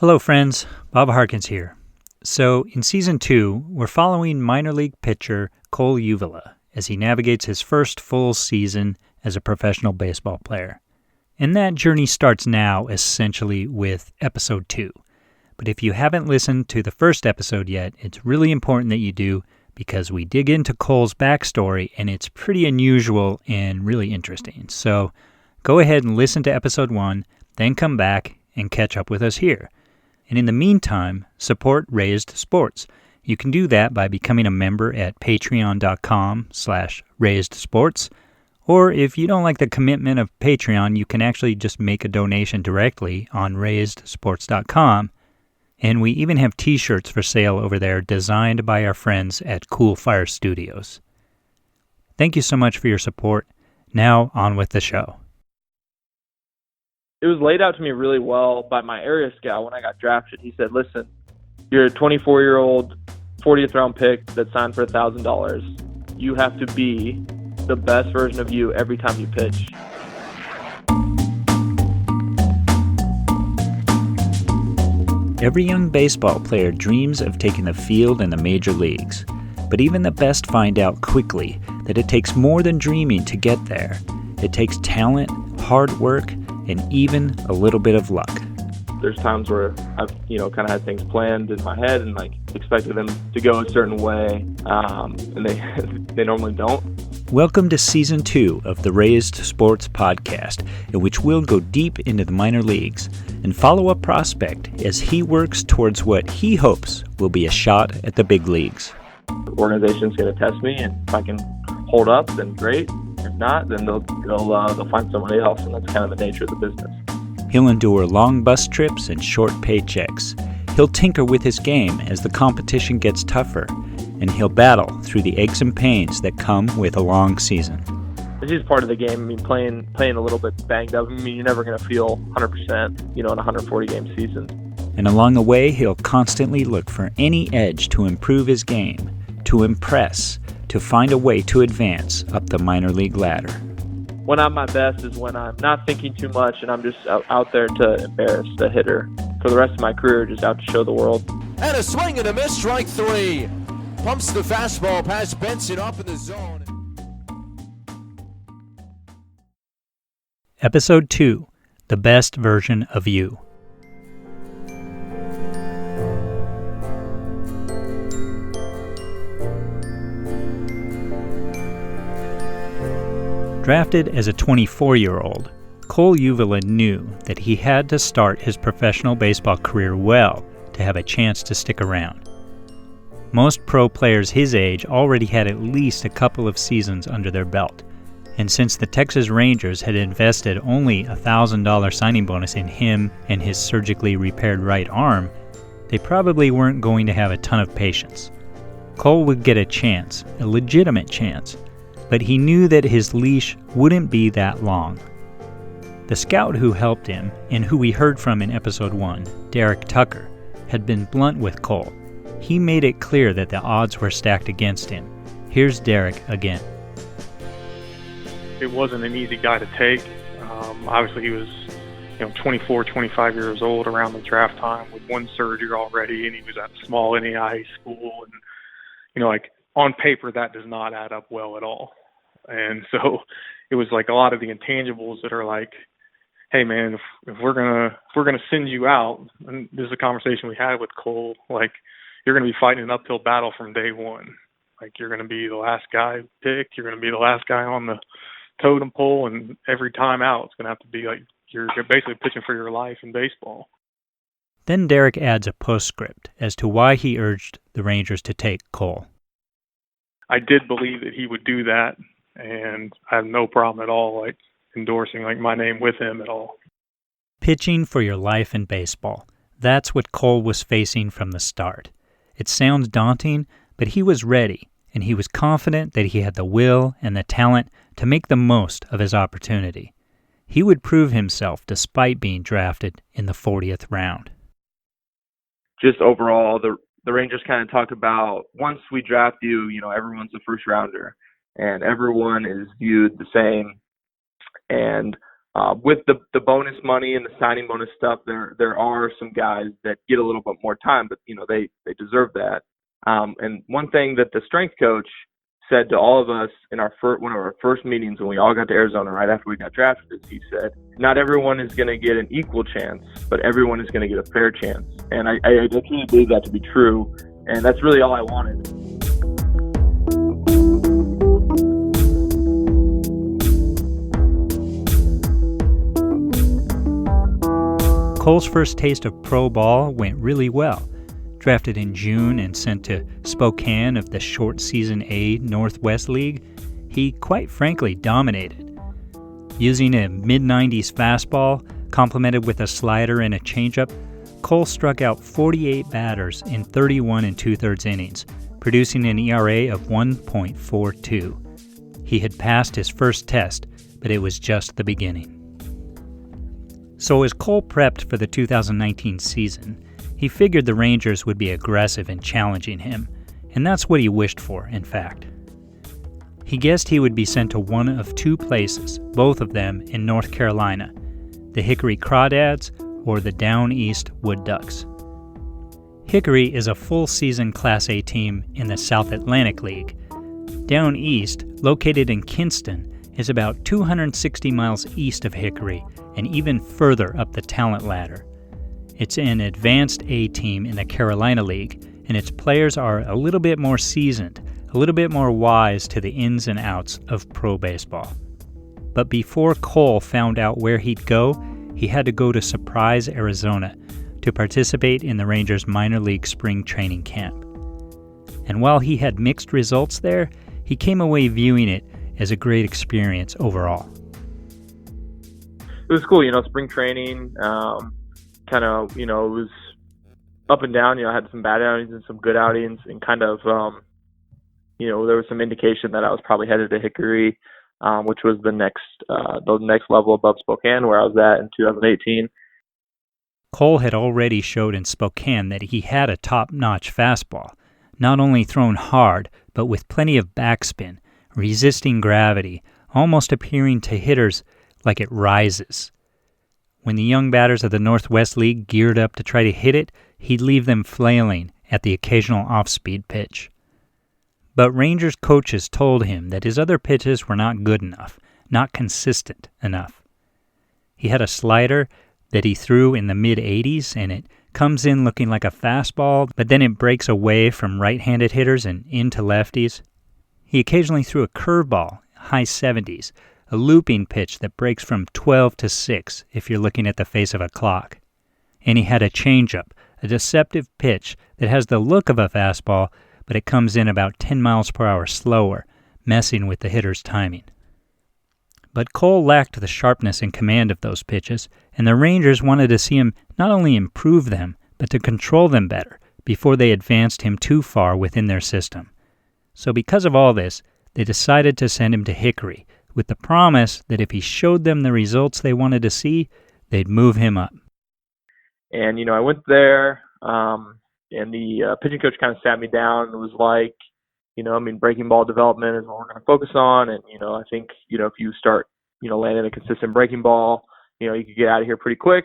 Hello friends, Bob Harkins here. So in Season 2, we're following minor league pitcher Cole Uvila as he navigates his first full season as a professional baseball player. And that journey starts now essentially with Episode 2. But if you haven't listened to the first episode yet, it's really important that you do because we dig into Cole's backstory and it's pretty unusual and really interesting. So go ahead and listen to Episode 1, then come back and catch up with us here. And in the meantime, support Razed Sports. You can do that by becoming a member at patreon.com/raised-sports. Or if you don't like the commitment of Patreon, you can actually just make a donation directly on raised-sports.com. And we even have t-shirts for sale over there designed by our friends at Cool Fire Studios. Thank you so much for your support. Now on with the show. It was laid out to me really well by my area scout when I got drafted. He said, listen, you're a 24-year-old 40th round pick that signed for $1,000. You have to be the best version of you every time you pitch. Every young baseball player dreams of taking the field in the major leagues. But even the best find out quickly that it takes more than dreaming to get there. It takes talent, hard work, and even a little bit of luck. There's times where I've, kind of had things planned in my head and expected them to go a certain way, and they normally don't. Welcome to Season 2 of the Razed Sports Podcast, in which we'll go deep into the minor leagues and follow a prospect as he works towards what he hopes will be a shot at the big leagues. The organization's going to test me, and if I can hold up, then great. If not, then they'll find somebody else, and that's kind of the nature of the business. He'll endure long bus trips and short paychecks. He'll tinker with his game as the competition gets tougher, and he'll battle through the aches and pains that come with a long season. It's just part of the game. I mean, playing a little bit banged up. I mean, you're never going to feel 100%, in a 140-game season. And along the way, he'll constantly look for any edge to improve his game, to impress, to find a way to advance up the minor league ladder. When I'm my best is when I'm not thinking too much and I'm just out there to embarrass the hitter. For the rest of my career, just out to show the world. And a swing and a miss, strike three. Pumps the fastball past Benson up in the zone. Episode 2, The Best Version of You. Drafted as a 24-year-old, Cole Uvila knew that he had to start his professional baseball career well to have a chance to stick around. Most pro players his age already had at least a couple of seasons under their belt, and since the Texas Rangers had invested only a $1,000 signing bonus in him and his surgically repaired right arm, they probably weren't going to have a ton of patience. Cole would get a chance, a legitimate chance, but he knew that his leash wouldn't be that long. The scout who helped him, and who we heard from in Episode 1, Derek Tucker, had been blunt with Cole. He made it clear that the odds were stacked against him. Here's Derek again. It wasn't an easy guy to take. Obviously, he was 24, 25 years old around the draft time with one surgery already, and he was at a small NAIA school. And, on paper, that does not add up well at all. And so it was a lot of the intangibles that are hey man, if we're gonna send you out, and this is a conversation we had with Cole, you're gonna be fighting an uphill battle from day one. You're gonna be the last guy picked, you're gonna be the last guy on the totem pole, and every time out it's gonna have to be you're basically pitching for your life in baseball. Then Derek adds a postscript as to why he urged the Rangers to take Cole. I did believe that he would do that, and I have no problem at all endorsing my name with him at all. Pitching for your life in baseball. That's what Cole was facing from the start. It sounds daunting, but he was ready, and he was confident that he had the will and the talent to make the most of his opportunity. He would prove himself despite being drafted in the 40th round. Just overall, the Rangers kind of talk about once we draft you, everyone's a first rounder and everyone is viewed the same. And with the bonus money and the signing bonus stuff, there are some guys that get a little bit more time, but they deserve that. And one thing that the strength coach said to all of us in one of our first meetings when we all got to Arizona right after we got drafted is he said, not everyone is going to get an equal chance, but everyone is going to get a fair chance. And I truly believe that to be true, and that's really all I wanted. Cole's first taste of pro ball went really well. Drafted in June and sent to Spokane of the Short Season A Northwest League, he quite frankly dominated. Using a mid-90s fastball, complemented with a slider and a changeup, Cole struck out 48 batters in 31 2/3 innings, producing an ERA of 1.42. He had passed his first test, but it was just the beginning. So as Cole prepped for the 2019 season, he figured the Rangers would be aggressive in challenging him, and that's what he wished for, in fact. He guessed he would be sent to one of two places, both of them in North Carolina, the Hickory Crawdads or the Down East Wood Ducks. Hickory is a full-season Class A team in the South Atlantic League. Down East, located in Kinston, is about 260 miles east of Hickory and even further up the talent ladder. It's an advanced A team in the Carolina League, and its players are a little bit more seasoned, a little bit more wise to the ins and outs of pro baseball. But before Cole found out where he'd go, he had to go to Surprise, Arizona, to participate in the Rangers minor league spring training camp. And while he had mixed results there, he came away viewing it as a great experience overall. It was cool, spring training, kind of, it was up and down. I had some bad outings and some good outings, and kind of, there was some indication that I was probably headed to Hickory, which was the next level above Spokane, where I was at in 2018. Cole had already showed in Spokane that he had a top-notch fastball, not only thrown hard, but with plenty of backspin, resisting gravity, almost appearing to hitters like it rises. When the young batters of the Northwest League geared up to try to hit it, he'd leave them flailing at the occasional off-speed pitch. But Rangers coaches told him that his other pitches were not good enough, not consistent enough. He had a slider that he threw in the mid-80s, and it comes in looking like a fastball, but then it breaks away from right-handed hitters and into lefties. He occasionally threw a curveball, high 70s, a looping pitch that breaks from 12 to 6 if you're looking at the face of a clock. And he had a changeup, a deceptive pitch that has the look of a fastball, but it comes in about 10 miles per hour slower, messing with the hitter's timing. But Cole lacked the sharpness and command of those pitches, and the Rangers wanted to see him not only improve them, but to control them better before they advanced him too far within their system. So because of all this, they decided to send him to Hickory, with the promise that if he showed them the results they wanted to see, they'd move him up. And, I went there, and the pitching coach kind of sat me down and was like, breaking ball development is what we're going to focus on. And, I think, if you start, landing a consistent breaking ball, you could get out of here pretty quick.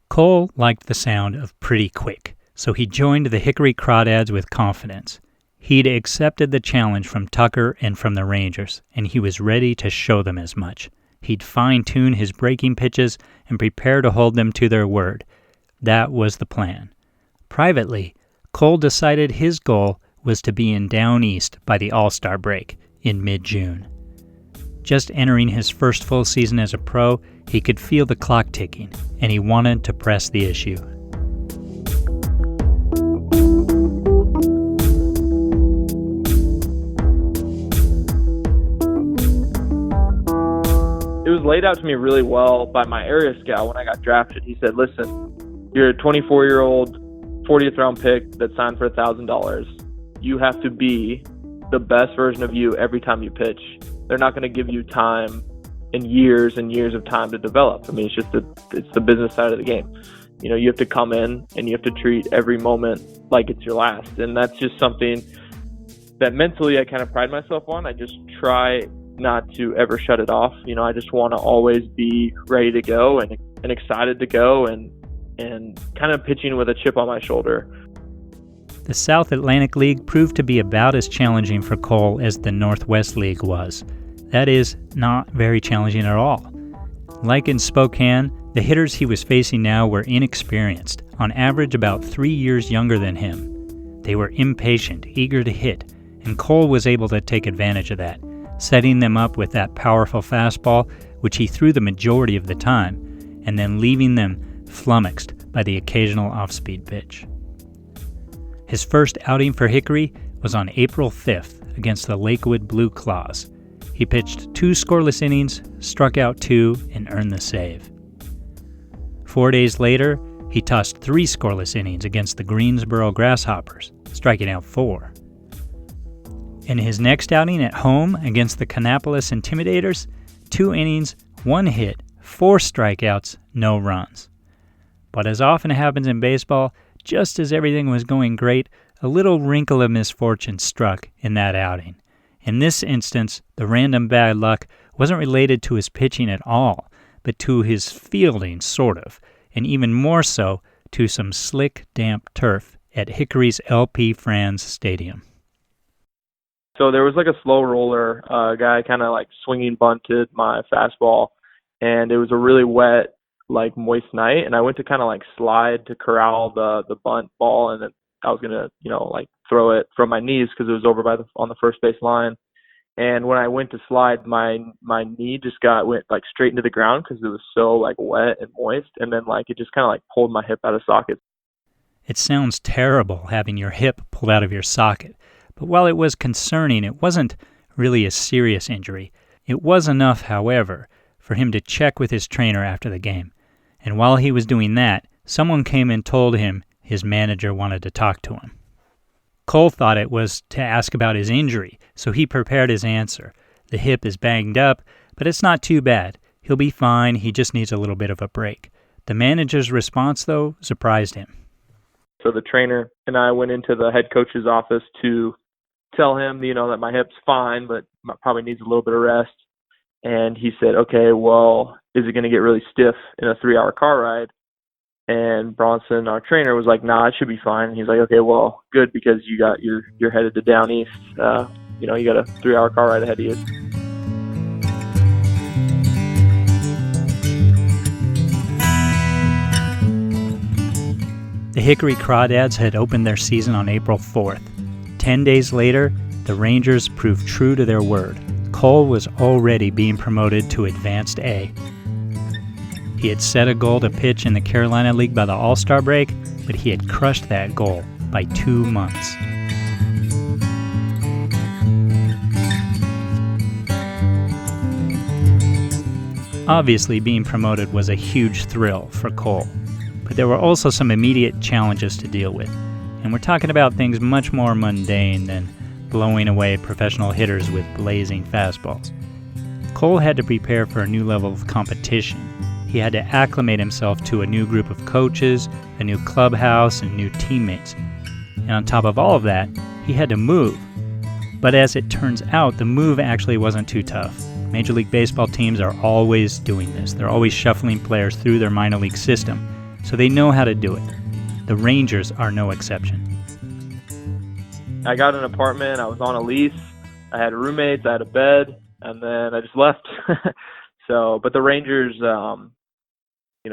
Cole liked the sound of pretty quick, so he joined the Hickory Crawdads with confidence. He'd accepted the challenge from Tucker and from the Rangers, and he was ready to show them as much. He'd fine-tune his breaking pitches and prepare to hold them to their word. That was the plan. Privately, Cole decided his goal was to be in Down East by the All-Star break in mid-June. Just entering his first full season as a pro, he could feel the clock ticking, and he wanted to press the issue. It was laid out to me really well by my area scout when I got drafted. He said, listen, you're a 24-year-old 40th round pick that signed for $1,000. You have to be the best version of you every time you pitch. They're not going to give you time and years of time to develop. It's the business side of the game. You have to come in and you have to treat every moment like it's your last. And that's just something that mentally I kind of pride myself on. I just try not to ever shut it off. I just want to always be ready to go and excited to go and kind of pitching with a chip on my shoulder. The South Atlantic League proved to be about as challenging for Cole as the Northwest League was. That is, not very challenging at all. Like in Spokane, the hitters he was facing now were inexperienced, on average about 3 years younger than him. They were impatient, eager to hit, and Cole was able to take advantage of that, setting them up with that powerful fastball, which he threw the majority of the time, and then leaving them flummoxed by the occasional off-speed pitch. His first outing for Hickory was on April 5th against the Lakewood Blue Claws. He pitched 2 scoreless innings, struck out 2, and earned the save. 4 days later, he tossed 3 scoreless innings against the Greensboro Grasshoppers, striking out 4. In his next outing at home against the Kannapolis Intimidators, 2 innings, 1 hit, 4 strikeouts, no runs. But as often happens in baseball, just as everything was going great, a little wrinkle of misfortune struck in that outing. In this instance, the random bad luck wasn't related to his pitching at all, but to his fielding, sort of, and even more so to some slick, damp turf at Hickory's LP Franz Stadium. So there was like a slow roller, guy kind of like swinging bunted my fastball, and it was a really wet, like moist night, and I went to kind of like slide to corral the bunt ball, and then I was gonna like throw it from my knees because it was over on the first base line. And when I went to slide, my knee just went like straight into the ground because it was so like wet and moist, and then like it just kind of like pulled my hip out of socket. It sounds terrible having your hip pulled out of your socket, but while it was concerning, it wasn't really a serious injury. It was enough, however, for him to check with his trainer after the game. And while he was doing that, someone came and told him his manager wanted to talk to him. Cole thought it was to ask about his injury, so he prepared his answer. The hip is banged up, but it's not too bad. He'll be fine, he just needs a little bit of a break. The manager's response, though, surprised him. So the trainer and I went into the head coach's office to tell him, that my hip's fine, but probably needs a little bit of rest. And he said, okay, well, is it going to get really stiff in a 3-hour car ride? And Bronson, our trainer, was like, nah, it should be fine. And he's like, okay, well, good, because you're headed to Down East. You got a 3-hour car ride ahead of you. The Hickory Crawdads had opened their season on April 4th. 10 days later, the Rangers proved true to their word. Cole was already being promoted to Advanced A. He had set a goal to pitch in the Carolina League by the All-Star break, but he had crushed that goal by 2 months. Obviously, being promoted was a huge thrill for Cole, but there were also some immediate challenges to deal with, and we're talking about things much more mundane than blowing away professional hitters with blazing fastballs. Cole had to prepare for a new level of competition. He had to acclimate himself to a new group of coaches, a new clubhouse, and new teammates. And on top of all of that, he had to move. But as it turns out, the move actually wasn't too tough. Major League Baseball teams are always doing this. They're always shuffling players through their minor league system, so they know how to do it. The Rangers are no exception. I got an apartment, I was on a lease, I had roommates, I had a bed, and then I just left. But the Rangers,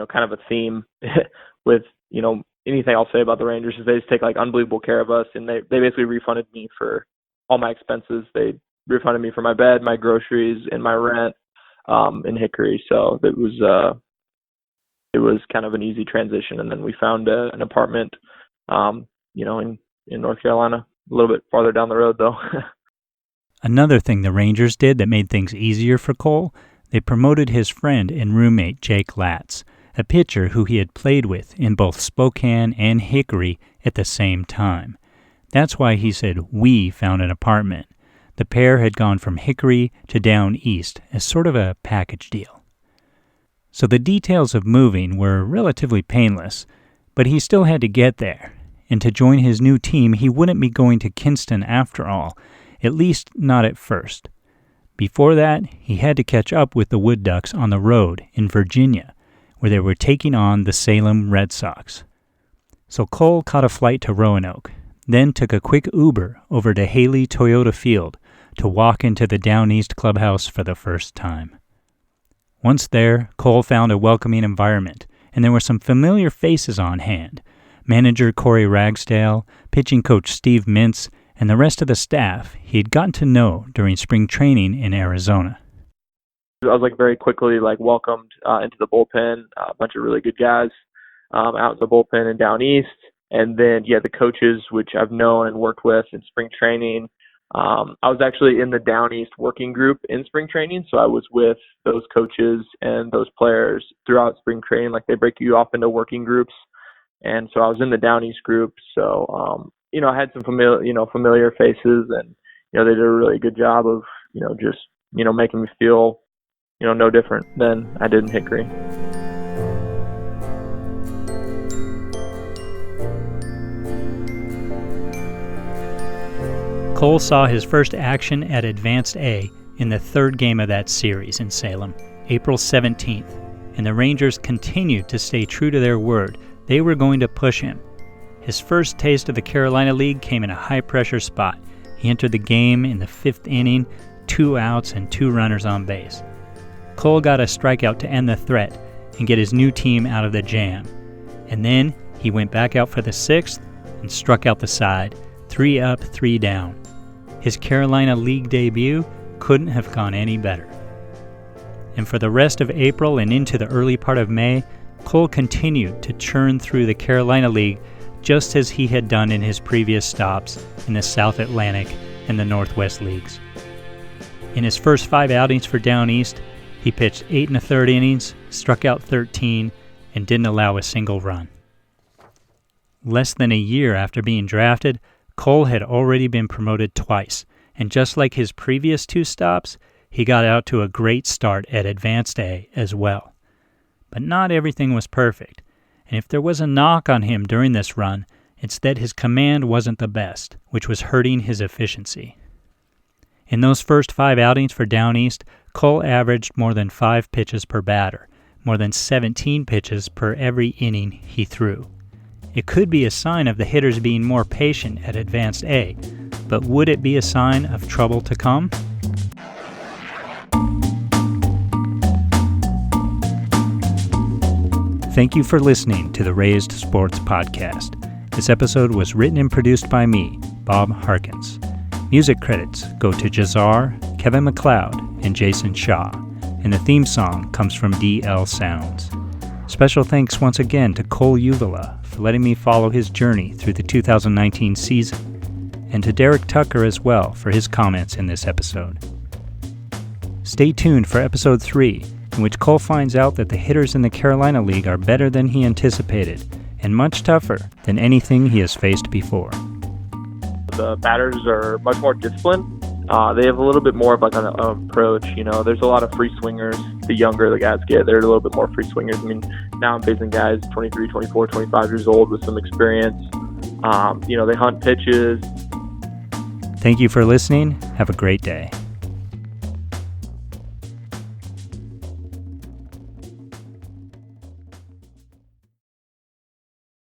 kind of a theme with, anything I'll say about the Rangers is they just take like unbelievable care of us, and they basically refunded me for all my expenses. They refunded me for my bed, my groceries, and my rent in Hickory. So it was kind of an easy transition. And then we found an apartment, in North Carolina, a little bit farther down the road though. Another thing the Rangers did that made things easier for Cole, they promoted his friend and roommate Jake Latz, a pitcher who he had played with in both Spokane and Hickory at the same time. That's why he said we found an apartment. The pair had gone from Hickory to Down East as sort of a package deal. So the details of moving were relatively painless, but he still had to get there. And to join his new team, he wouldn't be going to Kinston after all, at least not at first. Before that, he had to catch up with the Wood Ducks on the road in Virginia, where they were taking on the Salem Red Sox. So Cole caught a flight to Roanoke, then took a quick Uber over to Haley Toyota Field to walk into the Down East clubhouse for the first time. Once there, Cole found a welcoming environment, and there were some familiar faces on hand. Manager Corey Ragsdale, pitching coach Steve Mintz, and the rest of the staff he had gotten to know during spring training in Arizona. I was very quickly welcomed into the bullpen, a bunch of really good guys out in the bullpen and Down East. And then, the coaches, which I've known and worked with in spring training. I was actually in the Down East working group in spring training, so I was with those coaches and those players throughout spring training. They break you off into working groups, and so I was in the Down East group. So, I had some familiar faces, and they did a really good job of just making me feel no different than I did in Hickory. Cole saw his first action at Advanced A in the third game of that series in Salem, April 17th, and the Rangers continued to stay true to their word. They were going to push him. His first taste of the Carolina League came in a high-pressure spot. He entered the game in the 5th inning, 2 outs and 2 runners on base. Cole got a strikeout to end the threat and get his new team out of the jam. And then he went back out for the 6th and struck out the side, 3 up, 3 down. His Carolina League debut couldn't have gone any better. And for the rest of April and into the early part of May, Cole continued to churn through the Carolina League just as he had done in his previous stops in the South Atlantic and the Northwest Leagues. In his first 5 outings for Down East, he pitched 8 1/3 innings, struck out 13, and didn't allow a single run. Less than a year after being drafted, Cole had already been promoted twice, and just like his previous 2 stops, he got out to a great start at Advanced A as well. But not everything was perfect, and if there was a knock on him during this run, it's that his command wasn't the best, which was hurting his efficiency. In those first 5 outings for Down East, Cole averaged more than 5 pitches per batter, more than 17 pitches per every inning he threw. It could be a sign of the hitters being more patient at Advanced A, but would it be a sign of trouble to come? Thank you for listening to the Razed Sports Podcast. This episode was written and produced by me, Bob Harkins. Music credits go to Jazar, Kevin MacLeod, and Jason Shaw, and the theme song comes from DL Sounds. Special thanks once again to Cole Uvila for letting me follow his journey through the 2019 season, and to Derek Tucker as well for his comments in this episode. Stay tuned for episode 3, in which Cole finds out that the hitters in the Carolina League are better than he anticipated, and much tougher than anything he has faced before. The batters are much more disciplined. They have a little bit more of an approach. There's a lot of free swingers. The younger the guys get, they're a little bit more free swingers. Now I'm facing guys 23, 24, 25 years old with some experience. They hunt pitches. Thank you for listening. Have a great day.